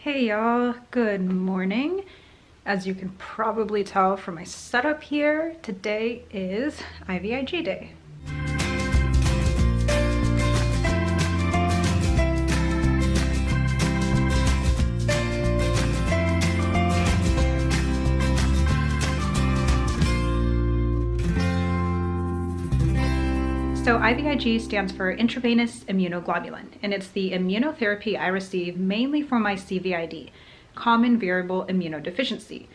Hey y'all, good morning. As you can probably tell from my setup here, today is IVIG day. So IVIG stands for intravenous immunoglobulin, and it's the immunotherapy I receive mainly for my CVID, common variable immunodeficiency.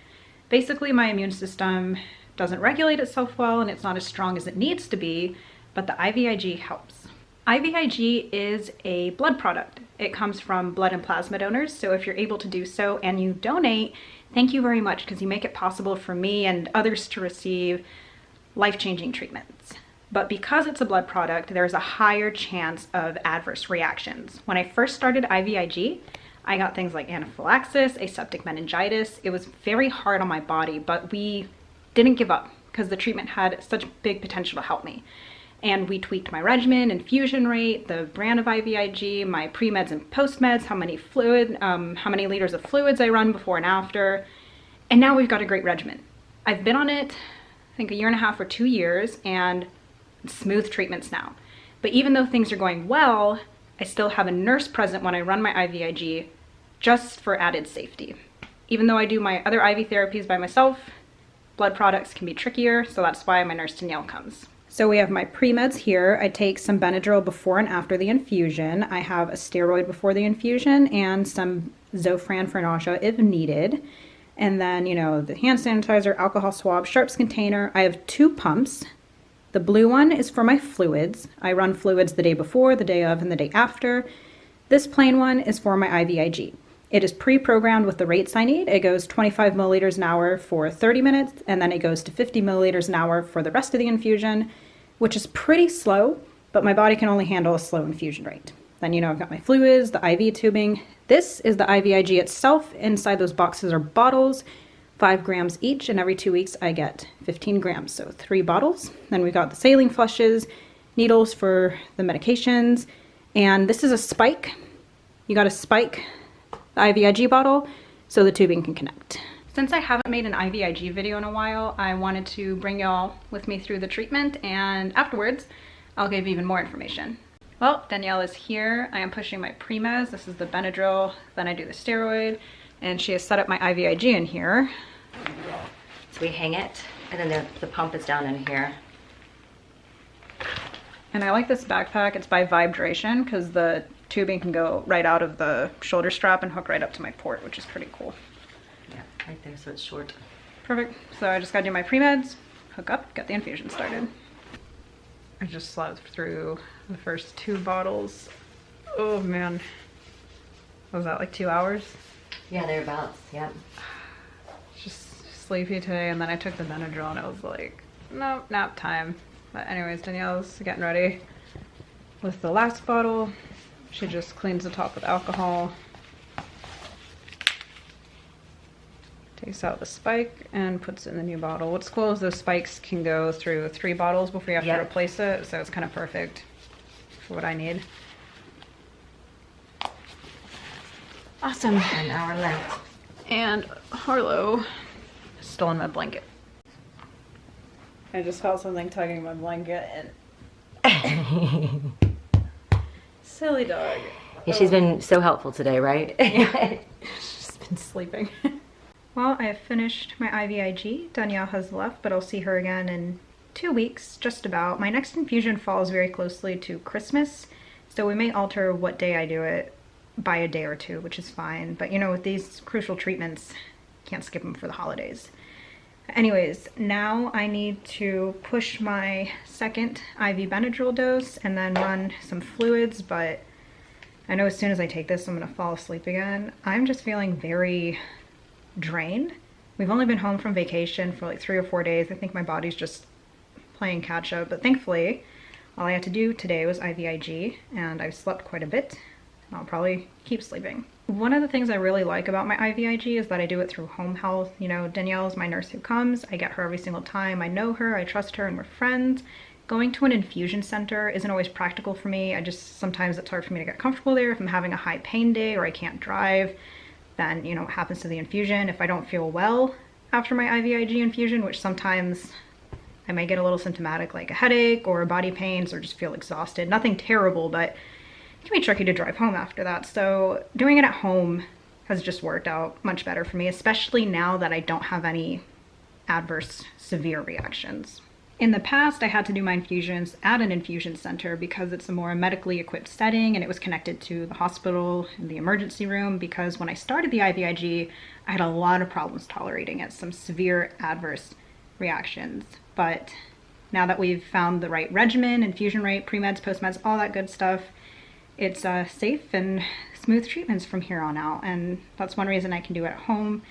Basically, my immune system doesn't regulate itself well and it's not as strong as it needs to be, but the IVIG helps. IVIG is a blood product. It comes from blood and plasma donors, so if you're able to do so and you donate, thank you very much because you make it possible for me and others to receive life-changing treatments. But because it's a blood product, there's a higher chance of adverse reactions. When I first started IVIG, I got things like anaphylaxis, aseptic meningitis. It was very hard on my body, but we didn't give up because the treatment had such big potential to help me. And we tweaked my regimen, infusion rate, the brand of IVIG, my pre-meds and post-meds, how many liters of fluids I run before and after. And now we've got a great regimen. I've been on it, I think 1.5 or 2 years, and smooth treatments now. But even though things are going well, I still have a nurse present when I run my IVIG just for added safety. Even though I do my other IV therapies by myself, blood products can be trickier, so that's why my nurse Danielle comes. So we have my pre-meds here. I take some Benadryl before and after the infusion. I have a steroid before the infusion and some Zofran for nausea if needed. And then, the hand sanitizer, alcohol swab, sharps container. I have 2 pumps. The blue one is for my fluids. I run fluids the day before, the day of, and the day after. This plain one is for my IVIG. It is pre-programmed with the rates I need. It goes 25 milliliters an hour for 30 minutes, and then it goes to 50 milliliters an hour for the rest of the infusion, which is pretty slow, but my body can only handle a slow infusion rate. Then, I've got my fluids, the IV tubing. This is the IVIG itself. Inside those boxes are bottles, 5 grams each, and every 2 weeks I get 15 grams, so 3 bottles. Then we've got the saline flushes, needles for the medications, and this is a spike. You got to spike the IVIG bottle so the tubing can connect. Since I haven't made an IVIG video in a while, I wanted to bring y'all with me through the treatment, and afterwards I'll give even more information. Well, Danielle is here. I am pushing my pre-meds. This is the Benadryl, then I do the steroid, and she has set up my IVIG in here. So we hang it, and then the pump is down in here. And I like this backpack. It's by Vibration because the tubing can go right out of the shoulder strap and hook right up to my port, which is pretty cool. Yeah, right there, so it's short. Perfect. So I just gotta do my pre-meds, hook up, get the infusion started. I just slept through the first 2 bottles. Oh man. Was that like 2 hours? Yeah, thereabouts, yeah. Just sleepy today, and then I took the Benadryl and I was like, nope, nap time. But anyways, Danielle's getting ready with the last bottle. She just cleans the top with alcohol, takes out the spike and puts it in the new bottle. What's cool is those spikes can go through 3 bottles before you have to replace it, so it's kind of perfect for what I need. Awesome. An hour left. And Harlow is still in my blanket. I just felt something tugging my blanket and silly dog. Yeah, she's been so helpful today, right? She's been sleeping. Well, I have finished my IVIG. Danielle has left, but I'll see her again in 2 weeks, just about. My next infusion falls very closely to Christmas, so we may alter what day I do it by a day or 2, which is fine. But with these crucial treatments, can't skip them for the holidays. Anyways, now I need to push my second IV Benadryl dose and then run some fluids, but I know as soon as I take this, I'm gonna fall asleep again. I'm just feeling very drained. We've only been home from vacation for like 3 or 4 days. I think my body's just playing catch up, but thankfully, all I had to do today was IVIG, and I've slept quite a bit. I'll probably keep sleeping. One of the things I really like about my IVIG is that I do it through home health. Danielle is my nurse who comes. I get her every single time. I know her, I trust her, and we're friends. Going to an infusion center isn't always practical for me. Sometimes it's hard for me to get comfortable there if I'm having a high pain day or I can't drive. then, you know, what happens to the infusion. If I don't feel well after my IVIG infusion, which sometimes I may get a little symptomatic, like a headache or body pains or just feel exhausted. Nothing terrible, but it can be tricky to drive home after that. So doing it at home has just worked out much better for me, especially now that I don't have any adverse severe reactions. In the past, I had to do my infusions at an infusion center because it's a more medically equipped setting and it was connected to the hospital and the emergency room, because when I started the IVIG, I had a lot of problems tolerating it, some severe adverse reactions. But now that we've found the right regimen, infusion rate, pre-meds, post-meds, all that good stuff, it's safe and smooth treatments from here on out. And that's one reason I can do it at home.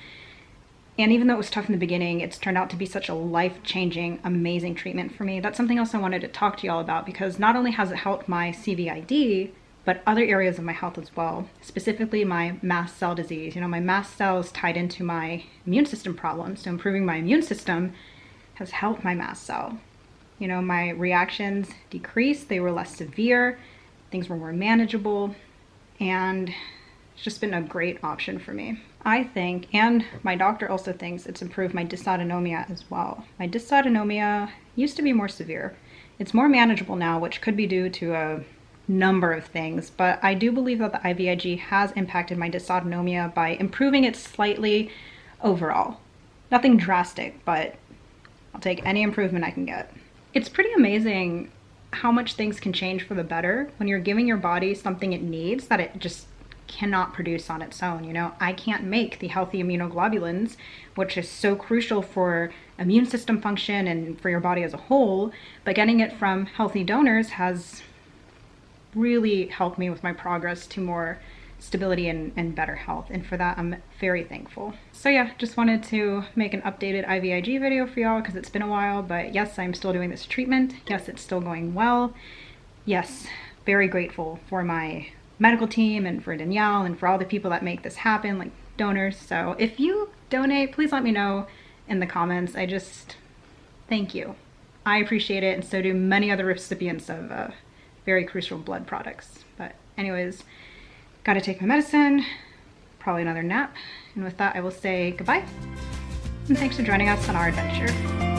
And even though it was tough in the beginning, it's turned out to be such a life-changing, amazing treatment for me. That's something else I wanted to talk to y'all about, because not only has it helped my CVID, but other areas of my health as well, specifically my mast cell disease. You know, my mast cells tied into my immune system problems. So improving my immune system has helped my mast cell. You know, my reactions decreased, they were less severe, things were more manageable, and it's just been a great option for me. I think, and my doctor also thinks, it's improved my dysautonomia as well. My dysautonomia used to be more severe. It's more manageable now, which could be due to a number of things, but I do believe that the IVIG has impacted my dysautonomia by improving it slightly overall. Nothing drastic, but I'll take any improvement I can get. It's pretty amazing how much things can change for the better when you're giving your body something it needs that it just cannot produce on its own. You know, I can't make the healthy immunoglobulins, which is so crucial for immune system function and for your body as a whole, but getting it from healthy donors has really helped me with my progress to more stability and better health, and for that I'm very thankful. So yeah, just wanted to make an updated IVIG video for y'all because it's been a while, but yes, I'm still doing this treatment. Yes, it's still going well. Yes, very grateful for my medical team and for Danielle and for all the people that make this happen, like donors. So if you donate, please let me know in the comments. I just thank you. I appreciate it, and so do many other recipients of very crucial blood products. But anyways, gotta take my medicine, probably another nap, and with that I will say goodbye, and thanks for joining us on our adventure.